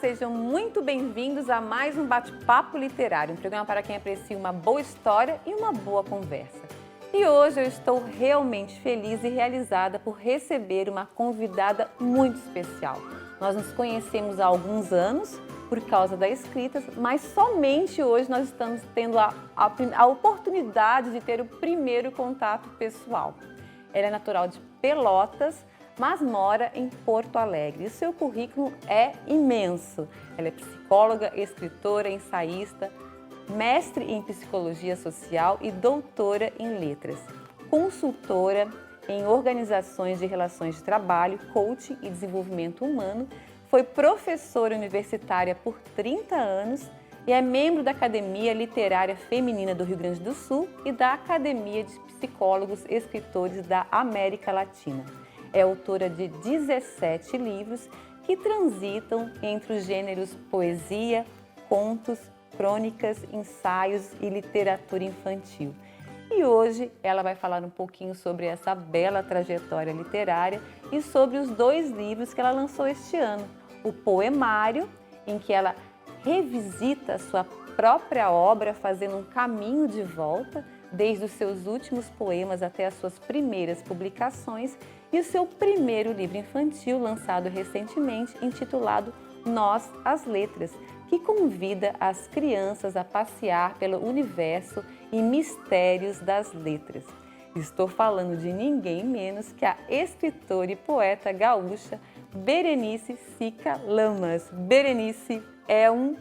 sejam muito bem-vindos a mais um Bate-Papo Literário, um programa para quem aprecia uma boa história e uma boa conversa. E hoje eu estou realmente feliz e realizada por receber uma convidada muito especial. Nós nos conhecemos há alguns anos por causa da escrita, mas somente hoje nós estamos tendo a oportunidade de ter o primeiro contato pessoal. Ela é natural de Pelotas, mas mora em Porto Alegre. E seu currículo é imenso. Ela é psicóloga, escritora, ensaísta, mestre em psicologia social e doutora em letras, consultora em organizações de relações de trabalho, coaching e desenvolvimento humano, foi professora universitária por 30 anos e é membro da Academia Literária Feminina do Rio Grande do Sul e da Academia de Psicólogos e Escritores da América Latina. É autora de 17 livros que transitam entre os gêneros poesia, contos, crônicas, ensaios e literatura infantil. E hoje ela vai falar um pouquinho sobre essa bela trajetória literária e sobre os 2 livros que ela lançou este ano. O Poemário, em que ela revisita a sua própria obra, fazendo um caminho de volta, desde os seus últimos poemas até as suas primeiras publicações, e o seu primeiro livro infantil, lançado recentemente, intitulado Nós, as Letras, que convida as crianças a passear pelo universo e mistérios das letras. Estou falando de ninguém menos que a escritora e poeta gaúcha Berenice Sica Lamas. Berenice, é um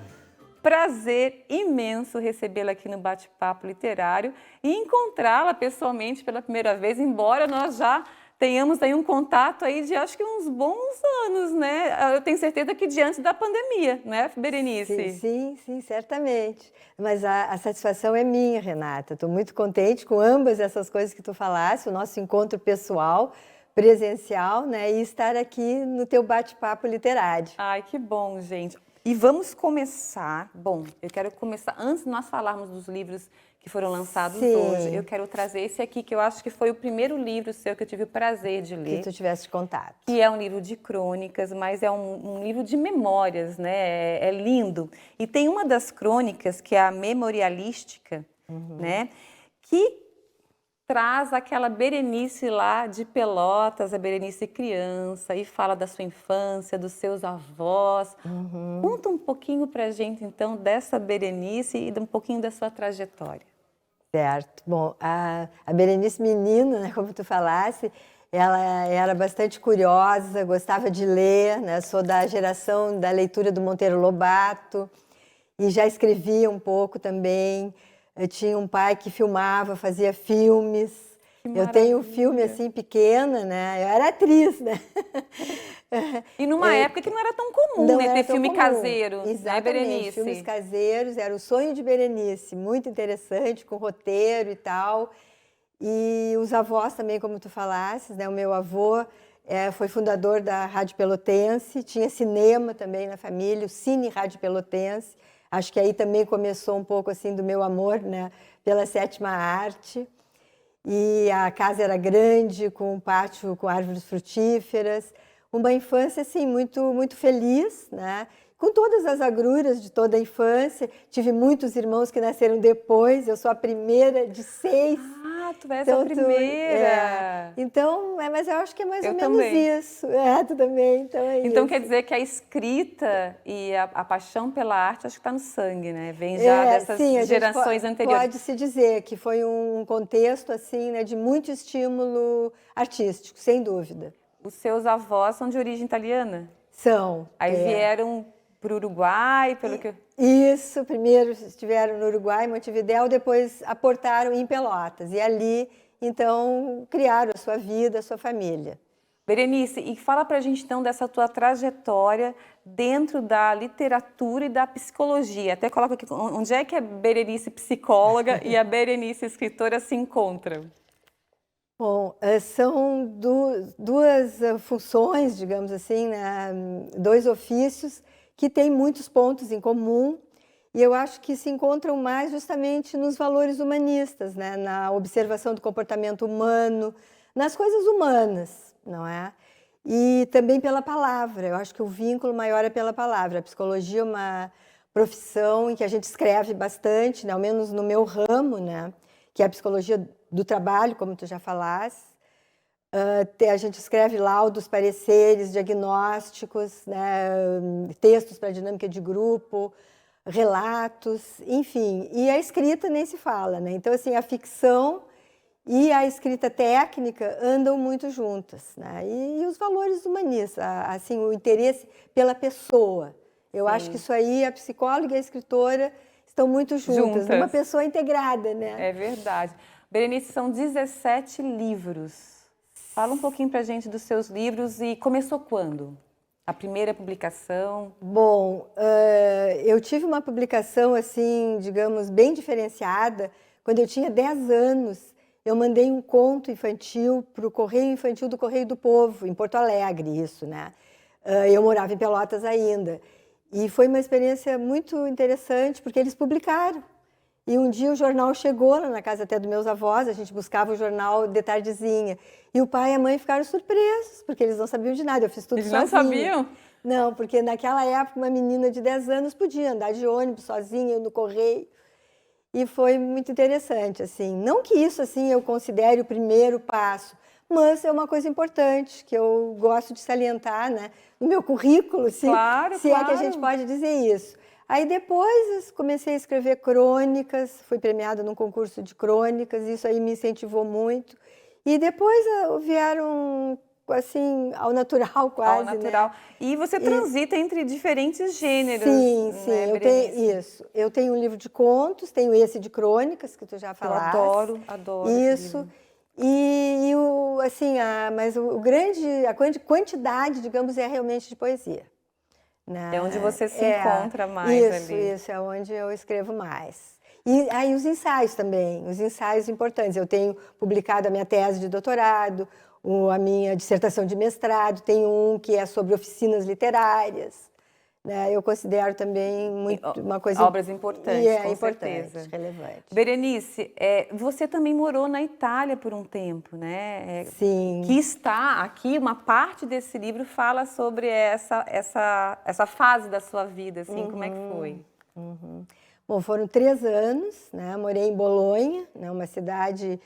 prazer imenso recebê-la aqui no Bate-Papo Literário e encontrá-la pessoalmente pela primeira vez, embora nós já tenhamos aí um contato aí de acho que uns bons anos, né? Eu tenho certeza que diante da pandemia, né, Berenice? Sim, certamente. Mas a satisfação é minha, Renata. Estou muito contente com ambas essas coisas que tu falaste, o nosso encontro pessoal, presencial, né? E estar aqui no teu bate-papo literário. Ai, que bom, gente. E vamos começar. Bom, eu quero começar, antes de nós falarmos dos livros que foram lançados hoje, eu quero trazer esse aqui, que eu acho que foi o primeiro livro seu que eu tive o prazer de ler. Que tu tivesse contato. Que é um livro de crônicas, mas é um livro de memórias, né? É lindo. E tem uma das crônicas, que é a memorialística, né? Que traz aquela Berenice lá de Pelotas, a Berenice criança, e fala da sua infância, dos seus avós. Conta um pouquinho pra gente, então, dessa Berenice e um pouquinho da sua trajetória. Certo. Bom, a Berenice menina, né, como tu falasse, ela era bastante curiosa, gostava de ler, né? Sou da geração da leitura do Monteiro Lobato e já escrevia um pouco também. Eu tinha um pai que filmava, fazia filmes. Eu tenho um filme assim pequena, né? Eu era atriz, né? E numa época que não era tão comum, né, ter filme caseiro, exatamente, né, Berenice? Filmes caseiros, era o sonho de Berenice, muito interessante, com roteiro e tal. E os avós também, como tu falasses, né? O meu avô foi fundador da Rádio Pelotense, tinha cinema também na família, o Cine Rádio Pelotense. Acho que aí também começou um pouco assim do meu amor, né, pela 7ª arte. E a casa era grande, com um pátio com árvores frutíferas. Uma infância assim muito feliz, né? Com todas as agruras de toda a infância. Tive muitos irmãos que nasceram depois. Eu sou a primeira de 6. Ah, tu és a primeira. Então, mas eu acho que é mais ou menos também. isso. Tu também, então é Então isso. quer dizer que a escrita e a paixão pela arte acho que está no sangue, né? Vem já dessas gerações anteriores. Pode-se dizer que foi um contexto assim, né, de muito estímulo artístico, sem dúvida. Os seus avós são de origem italiana? São. Aí vieram para o Uruguai, pelo que... Isso, primeiro estiveram no Uruguai, Montevidéu, depois aportaram em Pelotas. E ali, então, criaram a sua vida, a sua família. Berenice, e fala pra gente então dessa tua trajetória dentro da literatura e da psicologia. Até coloca aqui, onde é que a Berenice psicóloga e a Berenice escritora se encontram? Bom, são duas funções, digamos assim, né? 2 ofícios que têm muitos pontos em comum e eu acho que se encontram mais justamente nos valores humanistas, né? Na observação do comportamento humano, nas coisas humanas, não é? e também pela palavra. Eu acho que o vínculo maior é pela palavra. A psicologia é uma profissão em que a gente escreve bastante, né? Ao menos no meu ramo, né? Que é a psicologia do trabalho, como tu já falaste. A gente escreve laudos, pareceres, diagnósticos, né? Textos para dinâmica de grupo, relatos, enfim. E a escrita nem se fala, né? Então, assim, a ficção e a escrita técnica andam muito juntas, né? E os valores humanistas, assim, o interesse pela pessoa. Eu acho que isso aí, a psicóloga e a escritora estão muito juntas, numa pessoa integrada, né? É verdade. Berenice, são 17 livros. Fala um pouquinho pra gente dos seus livros e começou quando? A primeira publicação? Bom, eu tive uma publicação, assim, digamos, bem diferenciada. Quando eu tinha 10 anos, eu mandei um conto infantil para o Correio Infantil do Correio do Povo, em Porto Alegre, isso, né? Eu morava em Pelotas ainda. E foi uma experiência muito interessante, porque eles publicaram. E um dia o jornal chegou lá na casa até dos meus avós, a gente buscava o jornal de tardezinha. E o pai e a mãe ficaram surpresos, porque eles não sabiam de nada, eu fiz tudo sozinha. Eles não sabiam? Não, porque naquela época uma menina de 10 anos podia andar de ônibus sozinha no correio. E foi muito interessante, assim. Não que isso, assim, eu considere o primeiro passo, mas é uma coisa importante que eu gosto de salientar, né? No meu currículo, se é que a gente pode dizer isso. Aí depois comecei a escrever crônicas, fui premiada num concurso de crônicas, isso aí me incentivou muito. E depois vieram, assim, ao natural quase, ao natural. Né? E você transita entre diferentes gêneros. Sim, né, eu tenho isso. Eu tenho um livro de contos, tenho esse de crônicas, que tu já falaste. Eu adoro isso. E assim, mas a quantidade, digamos, é realmente de poesia. Né? É onde você se encontra mais ali. Isso, é onde eu escrevo mais. E aí os ensaios também, os ensaios importantes. Eu tenho publicado a minha tese de doutorado, a minha dissertação de mestrado, tem um que é sobre oficinas literárias. Né? Eu considero também uma coisa... Obras importantes, com importante, certeza. Relevante. Berenice, você também morou na Itália por um tempo, né? Sim. Que está aqui, uma parte desse livro fala sobre essa fase da sua vida, assim, como é que foi? Bom, foram 3 anos, né? Morei em Bolonha, né? Uma cidade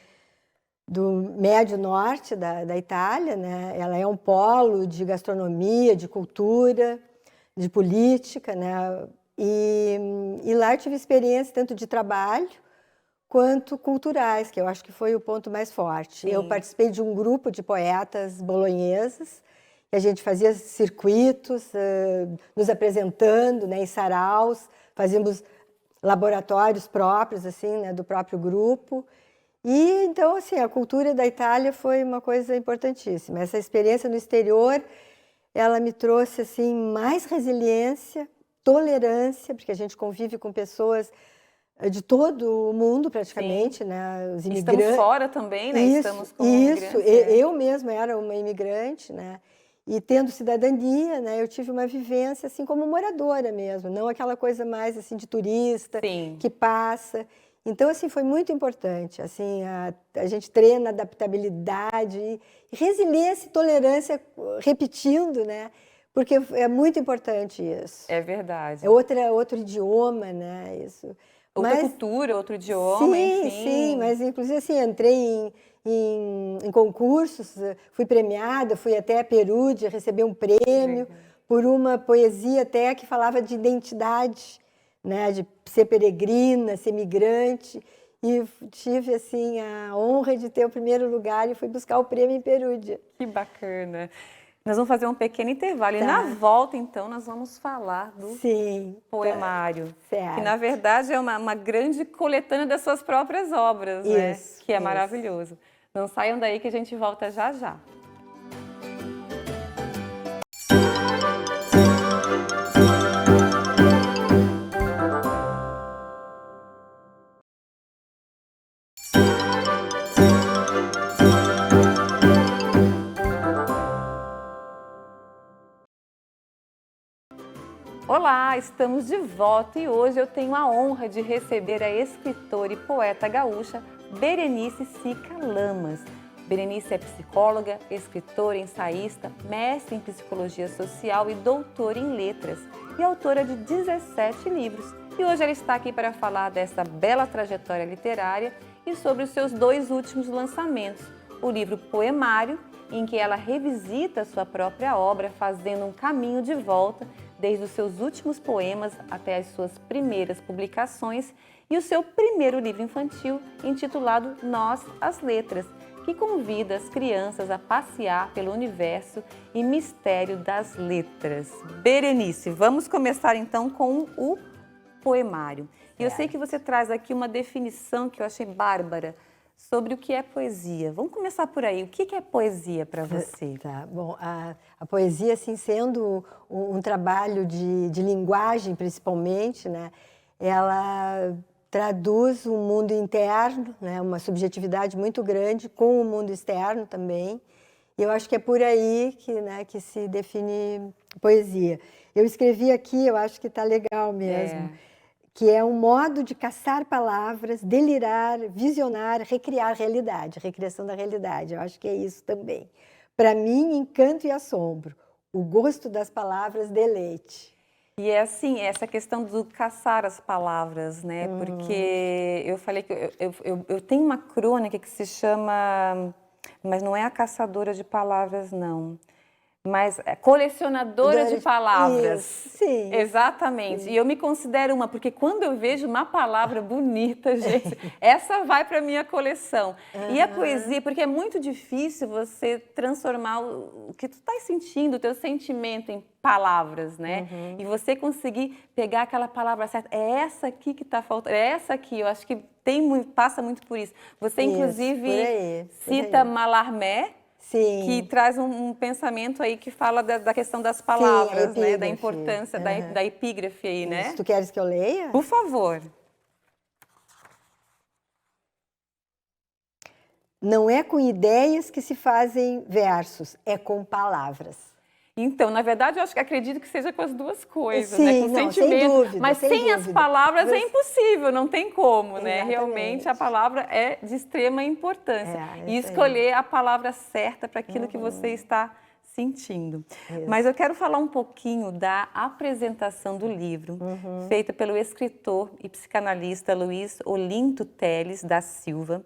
do médio norte da Itália, né? Ela é um polo de gastronomia, de cultura, de política, né? E lá eu tive experiência tanto de trabalho quanto culturais, que eu acho que foi o ponto mais forte. Sim. Eu participei de um grupo de poetas bolonheses, que a gente fazia circuitos, nos apresentando, né, em saraus, fazíamos laboratórios próprios, assim, né, do próprio grupo. E então, assim, a cultura da Itália foi uma coisa importantíssima. Essa experiência no exterior, ela me trouxe, assim, mais resiliência, tolerância, porque a gente convive com pessoas de todo o mundo, praticamente, Sim. Né? Os imigrantes. Estamos fora também, né? Estamos como imigrantes. Eu mesma era uma imigrante, né? E tendo cidadania, né? Eu tive uma vivência, assim, como moradora mesmo, não aquela coisa mais, assim, de turista. Sim. Que passa. Então, assim, foi muito importante, assim, a gente treina adaptabilidade, e resiliência e tolerância, repetindo, né? Porque é muito importante isso. É verdade. É outro idioma, né? Isso. Outra cultura, outro idioma, enfim. Sim, mas inclusive assim, entrei em concursos, fui premiada, fui até a Perugia receber um prêmio por uma poesia até que falava de identidade, né, de ser peregrina, ser migrante, e tive assim a honra de ter o primeiro lugar e fui buscar o prêmio em Perugia. Que bacana. Nós vamos fazer um pequeno intervalo e na volta, então, nós vamos falar do poemário, que na verdade é uma grande coletânea das suas próprias obras, né? Que é maravilhoso. Não saiam daí que a gente volta já já. Olá, estamos de volta e hoje eu tenho a honra de receber a escritora e poeta gaúcha Berenice Sica Lamas. Berenice é psicóloga, escritora, ensaísta, mestre em psicologia social e doutora em letras e autora de 17 livros. E hoje ela está aqui para falar dessa bela trajetória literária e sobre os seus 2 últimos lançamentos, o livro Poemário, em que ela revisita sua própria obra, fazendo um caminho de volta desde os seus últimos poemas até as suas primeiras publicações, e o seu primeiro livro infantil, intitulado Nós, as Letras, que convida as crianças a passear pelo universo e mistério das letras. Berenice, vamos começar então com o poemário. E eu sei que você traz aqui uma definição que eu achei bárbara sobre o que é poesia. Vamos começar por aí. O que é poesia para você? Tá, bom, a poesia, assim, sendo um trabalho de linguagem, principalmente, né, ela traduz o mundo interno, né, uma subjetividade muito grande com o mundo externo também. E eu acho que é por aí que se define poesia. Eu escrevi aqui, eu acho que está legal mesmo, que é um modo de caçar palavras, delirar, visionar, recriar a realidade, recriação da realidade. Eu acho que é isso também. Para mim, encanto e assombro, o gosto das palavras, deleite. E é assim, essa questão do caçar as palavras, né? Porque eu falei que eu tenho uma crônica que se chama, mas não é a caçadora de palavras, não. Mas é colecionadora de palavras. Isso, sim. Exatamente. Sim. E eu me considero uma, porque quando eu vejo uma palavra bonita, gente, essa vai para a minha coleção. E a poesia, porque é muito difícil você transformar o que tu estás sentindo, o teu sentimento em palavras, né? E você conseguir pegar aquela palavra certa. É essa aqui que está faltando, é essa aqui. Eu acho que passa muito por isso. Você, inclusive, cita Mallarmé, sim, que traz um pensamento aí que fala da questão das palavras, sim, né? Da importância da epígrafe aí, né? Tu queres que eu leia? Por favor. Não é com ideias que se fazem versos, é com palavras. Então, na verdade, eu acredito que seja com as duas coisas, sim, né? Com não, sentimento, sem dúvida, mas sem as palavras é impossível, não tem como, né? Exatamente. Realmente a palavra é de extrema importância. E escolher a palavra certa para aquilo que você está sentindo. Isso. Mas eu quero falar um pouquinho da apresentação do livro, feita pelo escritor e psicanalista Luiz Olinto Teles da Silva,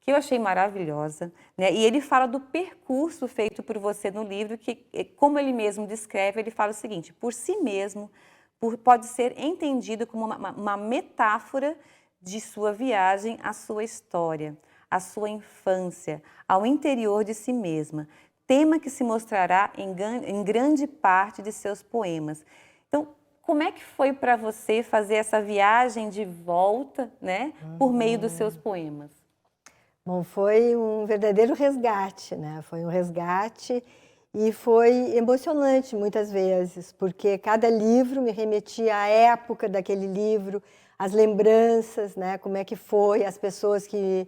que eu achei maravilhosa, né? E ele fala do percurso feito por você no livro, que, como ele mesmo descreve, ele fala o seguinte: por si mesmo, pode ser entendido como uma metáfora de sua viagem à sua história, à sua infância, ao interior de si mesma, tema que se mostrará em grande parte de seus poemas. Então, como é que foi para você fazer essa viagem de volta, né, por meio dos seus poemas? Bom, foi um verdadeiro resgate, né? Foi um resgate e foi emocionante muitas vezes, porque cada livro me remetia à época daquele livro, às lembranças, né? Como é que foi, as pessoas que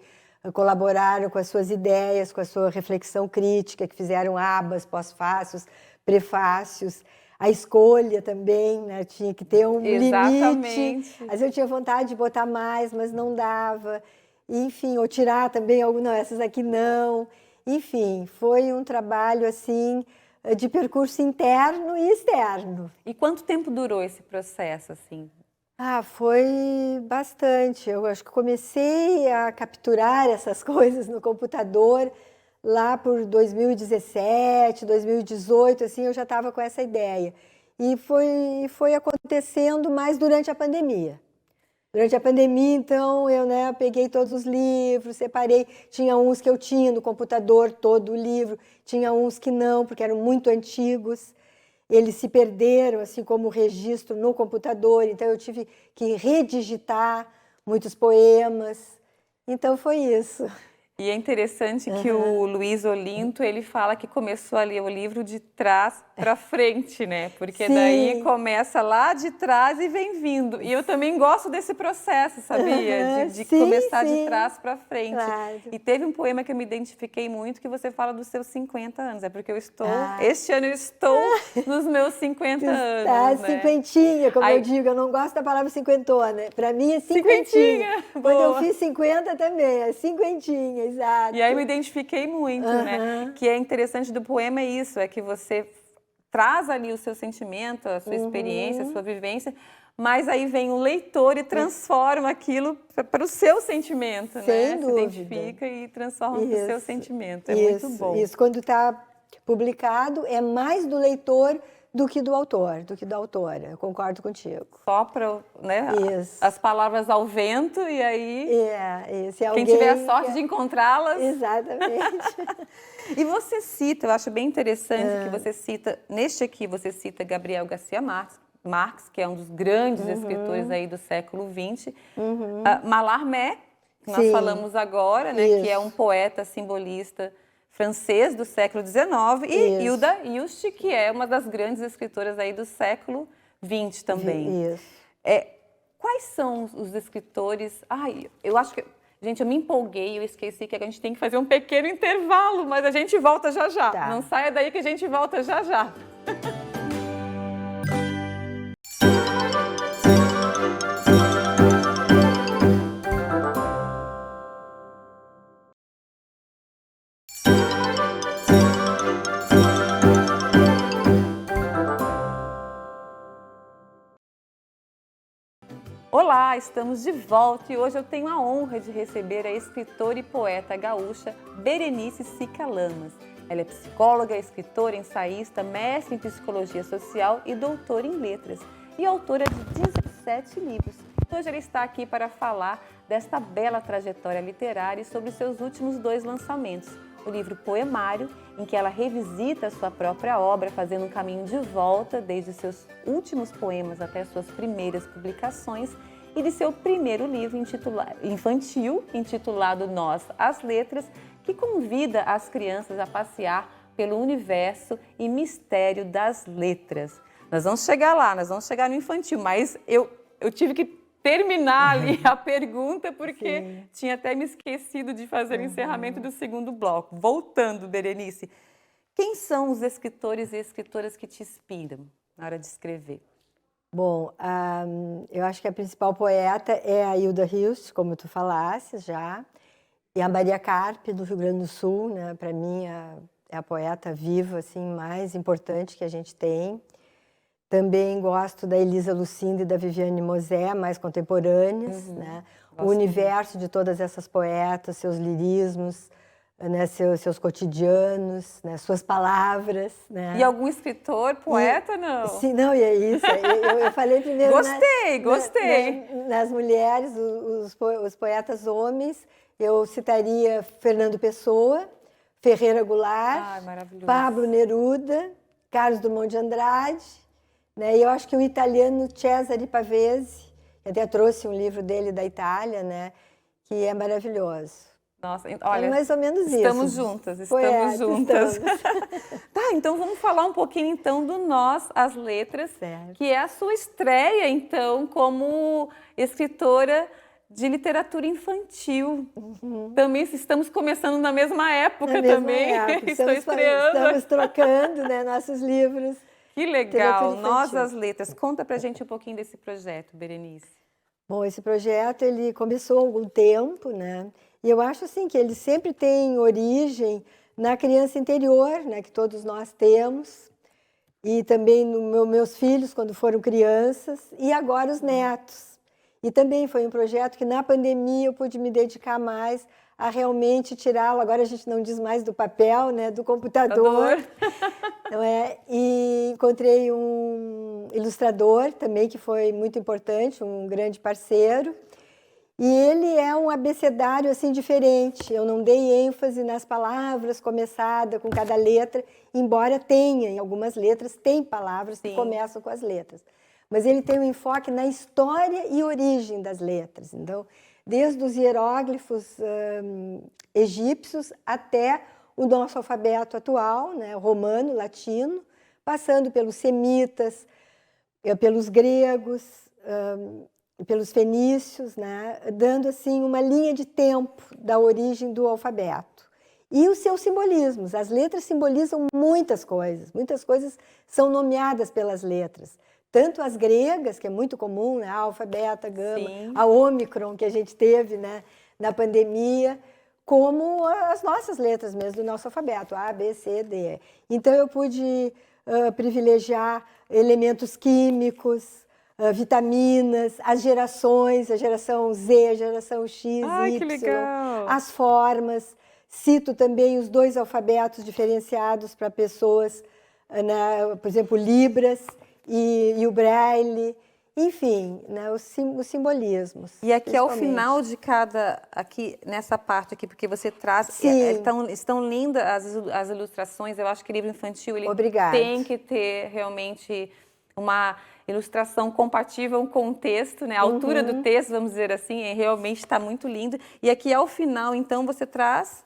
colaboraram com as suas ideias, com a sua reflexão crítica, que fizeram abas, pós-fácios, prefácios. A escolha também, né? Tinha que ter um limite. Às vezes eu tinha vontade de botar mais, mas não dava. Enfim, ou tirar também algumas, não, essas aqui não. Enfim, foi um trabalho assim de percurso interno e externo. E quanto tempo durou esse processo assim? Foi bastante. Eu acho que comecei a capturar essas coisas no computador lá por 2017, 2018, assim, eu já estava com essa ideia. E foi acontecendo mais durante a pandemia. Durante a pandemia, então, eu peguei todos os livros, separei. Tinha uns que eu tinha no computador, todo o livro. Tinha uns que não, porque eram muito antigos. Eles se perderam, assim como o registro no computador. Então, eu tive que redigitar muitos poemas. Então, foi isso. E é interessante que o Luiz Olinto, ele fala que começou a ler o livro de trás para frente, né? Porque daí começa lá de trás e vem vindo. E eu também gosto desse processo, sabia? De começar de trás para frente. Claro. E teve um poema que eu me identifiquei muito, que você fala dos seus 50 anos. É porque eu estou, este ano eu estou nos meus 50 anos, né? Cinquentinha, como eu digo. Eu não gosto da palavra cinquentona. Para mim é cinquentinha. Quando eu fiz 50 também, é cinquentinha. exato. E aí eu me identifiquei muito, né? Que é interessante do poema é isso, é que você traz ali o seu sentimento, a sua experiência, a sua vivência, mas aí vem o leitor e transforma aquilo para o seu sentimento, Sem né? dúvida. Se identifica e transforma para o seu sentimento. É muito bom. Isso, quando está publicado, é mais do leitor do que do autor, do que da autora. Eu concordo contigo. Sopra, né, as palavras ao vento e aí quem tiver a sorte de encontrá-las. Exatamente. E você cita, eu acho bem interessante que você cita, neste aqui você cita Gabriel Garcia Marques, que é um dos grandes escritores aí do século XX, Mallarmé, que nós falamos agora, né, que é um poeta simbolista francês do século XIX, e Hilda Hilst, que é uma das grandes escritoras aí do século XX também. Quais são os escritores... Ai, eu acho que... Gente, eu me empolguei, eu esqueci que a gente tem que fazer um pequeno intervalo, mas a gente volta já já. Tá. Não saia daí que a gente volta já já. Olá, estamos de volta e hoje eu tenho a honra de receber a escritora e poeta gaúcha Berenice Sica Lamas. Ela é psicóloga, escritora, ensaísta, mestre em psicologia social e doutora em letras e autora de 17 livros. Hoje ela está aqui para falar desta bela trajetória literária e sobre seus últimos 2 lançamentos. O livro Poemário, em que ela revisita a sua própria obra, fazendo um caminho de volta desde seus últimos poemas até suas primeiras publicações, e de seu primeiro livro infantil, intitulado Nós, as Letras, que convida as crianças a passear pelo universo e mistério das letras. Nós vamos chegar lá, nós vamos chegar no infantil, mas eu tive que terminar ali a pergunta, porque tinha até me esquecido de fazer o encerramento do segundo bloco. Voltando, Berenice, quem são os escritores e escritoras que te inspiram na hora de escrever? Bom, eu acho que a principal poeta é a Hilda Hilst, como tu falaste já, e a Maria Carpe, do Rio Grande do Sul, né? Para mim, é a poeta viva assim, mais importante que a gente tem. Também gosto da Elisa Lucinda e da Viviane Mosé, mais contemporâneas, né? O universo de todas essas poetas, seus lirismos, né? seus cotidianos, né? Suas palavras. Né? E algum escritor, poeta, não? Sim, não, e é isso. Eu falei primeiro... Gostei. Nas mulheres, os poetas homens, eu citaria Fernando Pessoa, Ferreira Goulart, Pablo Neruda, Carlos Drummond de Andrade, né? E eu acho que o italiano Cesare Pavese, até trouxe um livro dele da Itália, né? Que é maravilhoso. Nossa, olha, é mais ou menos estamos isso. Juntas. Estamos. Tá, então vamos falar um pouquinho então do Nós, as Letras, que é a sua estreia então como escritora de literatura infantil. Também estamos começando na mesma época também. Estou estreando. Estamos trocando, né, nossos livros. Que legal! Nós, as Letras. Conta pra gente um pouquinho desse projeto, Berenice. Bom, esse projeto ele começou há algum tempo, né? E eu acho assim que ele sempre tem origem na criança interior, né, que todos nós temos, e também nos meus filhos quando foram crianças, e agora os netos. E também foi um projeto que na pandemia eu pude me dedicar mais a realmente tirá-lo. Agora a gente não diz mais do papel, né, do computador. Não é? E encontrei um ilustrador também que foi muito importante, um grande parceiro. E ele é um abecedário assim diferente. Eu não dei ênfase nas palavras começada com cada letra, embora tenha em algumas letras tem palavras que começam com as letras. Mas ele tem um enfoque na história e origem das letras. Então, desde os hieróglifos egípcios até o nosso alfabeto atual, né, romano, latino, passando pelos semitas, pelos gregos, pelos fenícios, né, dando assim uma linha de tempo da origem do alfabeto. E os seus simbolismos. As letras simbolizam muitas coisas são nomeadas pelas letras. Tanto as gregas, que é muito comum, né, a alfa, beta, gama, a ômicron que a gente teve, né, na pandemia, como as nossas letras mesmo do nosso alfabeto, A, B, C, D. Então eu pude privilegiar elementos químicos, vitaminas, as gerações, a geração Z, a geração X, Ai, que Y, legal! as formas. Cito também os 2 alfabetos diferenciados para pessoas, né, por exemplo, Libras e o Braille. Enfim, né, os simbolismos. E aqui ao final de cada, aqui nessa parte aqui, porque você traz, estão lindas as ilustrações. Eu acho que livro infantil ele tem que ter realmente uma ilustração compatível com o texto, né? A altura do texto, vamos dizer assim, realmente está muito lindo. E aqui ao final, então, você traz...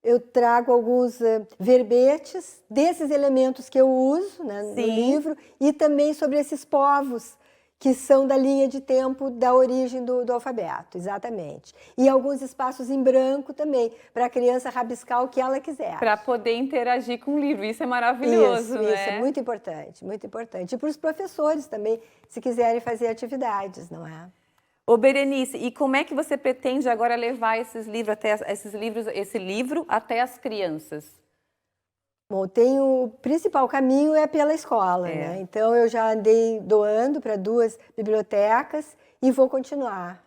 Eu trago alguns verbetes desses elementos que eu uso, né, no livro, e também sobre esses povos que são da linha de tempo da origem do alfabeto, exatamente. E alguns espaços em branco também, para a criança rabiscar o que ela quiser. Para poder interagir com o livro, isso é maravilhoso, né? Isso, é muito importante, muito importante. E para os professores também, se quiserem fazer atividades, não é? Ô Berenice, e como é que você pretende agora levar esse livro até as crianças? Bom, o principal caminho é pela escola, né? Então eu já andei doando para 2 bibliotecas e vou continuar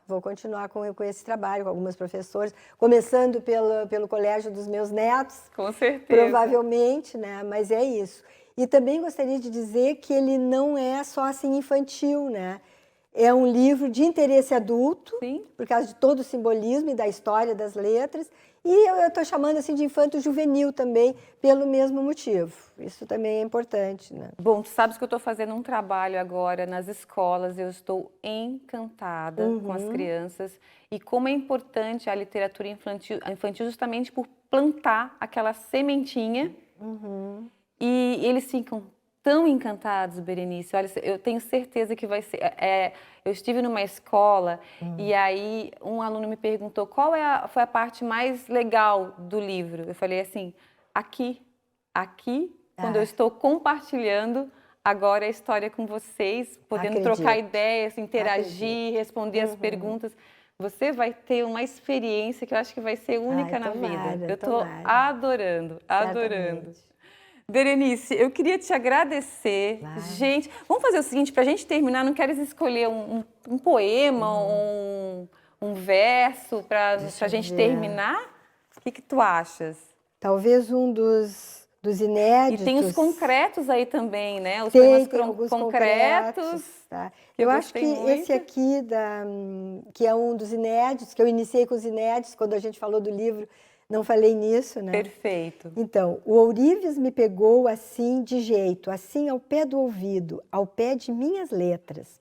com esse trabalho, com algumas professoras, começando pelo colégio dos meus netos. Com certeza. Provavelmente, né? Mas é isso. E também gostaria de dizer que ele não é só assim infantil, né? É um livro de interesse adulto, por causa de todo o simbolismo e da história das letras. E eu estou chamando assim de infanto-juvenil também, pelo mesmo motivo. Isso também é importante, né? Bom, tu sabes que eu estou fazendo um trabalho agora nas escolas, eu estou encantada com as crianças. E como é importante a literatura infantil justamente por plantar aquela sementinha. E eles ficam tão encantados, Berenice. Olha, eu tenho certeza que vai ser... eu estive numa escola e aí um aluno me perguntou qual foi a parte mais legal do livro. Eu falei assim, aqui, quando eu estou compartilhando agora a história com vocês, podendo trocar ideias, interagir, responder as perguntas. Você vai ter uma experiência que eu acho que vai ser única na vida. Eu estou adorando. Berenice, eu queria te agradecer. Gente, vamos fazer o seguinte, para a gente terminar, não queres escolher um poema, um verso para a gente terminar? O que tu achas? Talvez um dos inéditos. E tem os concretos aí também, né? Os poemas alguns concretos. Tá? Eu acho que esse aqui, que é um dos inéditos, que eu iniciei com os inéditos, quando a gente falou do livro, não falei nisso, né? Perfeito. Então, o ourives me pegou assim de jeito, assim ao pé do ouvido, ao pé de minhas letras,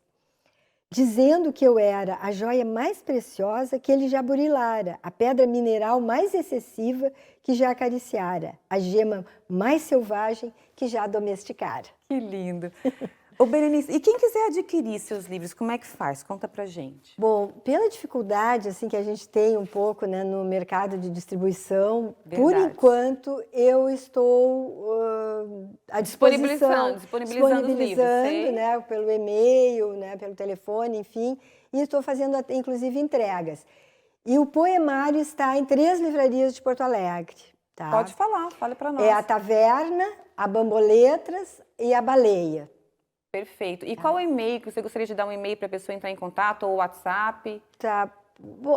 dizendo que eu era a joia mais preciosa que ele já burilara, a pedra mineral mais excessiva que já acariciara, a gema mais selvagem que já domesticara. Que lindo! Ô Berenice, e quem quiser adquirir seus livros, como é que faz? Conta pra gente. Bom, pela dificuldade assim, que a gente tem um pouco, né, no mercado de distribuição, por enquanto eu estou à disposição, disponibilizando os livros, né, pelo e-mail, né, pelo telefone, enfim, e estou fazendo inclusive entregas. E o poemário está em 3 livrarias de Porto Alegre. Tá? Pode falar, fale para nós. É a Taverna, a Bamboletras e a Baleia. Perfeito. E qual o e-mail que você gostaria de dar um e-mail para a pessoa entrar em contato ou WhatsApp? Tá.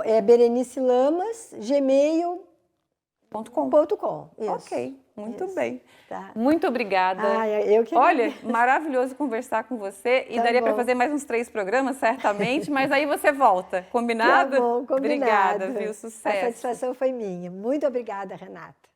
É Berenice Lamas, gmail.com. Ok, muito bem. Tá. Muito obrigada. Eu que Olha, maravilhoso conversar com você. E daria para fazer mais uns 3 programas, certamente, mas aí você volta. Combinado? Tá bom, combinado. Obrigada, viu? Sucesso. A satisfação foi minha. Muito obrigada, Renata.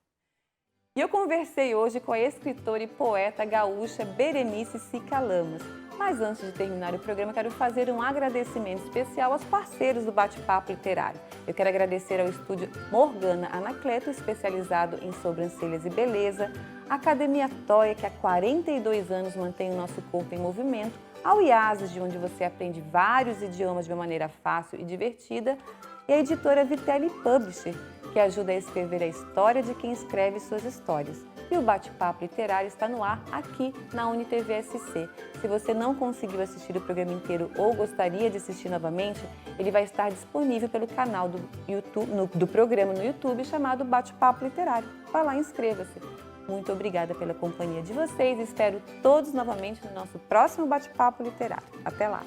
E eu conversei hoje com a escritora e poeta gaúcha Berenice Sica Lamas. Mas antes de terminar o programa, quero fazer um agradecimento especial aos parceiros do Bate-Papo Literário. Eu quero agradecer ao estúdio Morgana Anacleto, especializado em sobrancelhas e beleza, a Academia Toia, que há 42 anos mantém o nosso corpo em movimento, ao IASES, de onde você aprende vários idiomas de uma maneira fácil e divertida, e a editora Vitelli Publisher, que ajuda a escrever a história de quem escreve suas histórias. E o Bate-Papo Literário está no ar aqui na UniTV SC. Se você não conseguiu assistir o programa inteiro ou gostaria de assistir novamente, ele vai estar disponível pelo canal do programa no YouTube chamado Bate-Papo Literário. Vá lá e inscreva-se. Muito obrigada pela companhia de vocês e espero todos novamente no nosso próximo Bate-Papo Literário. Até lá!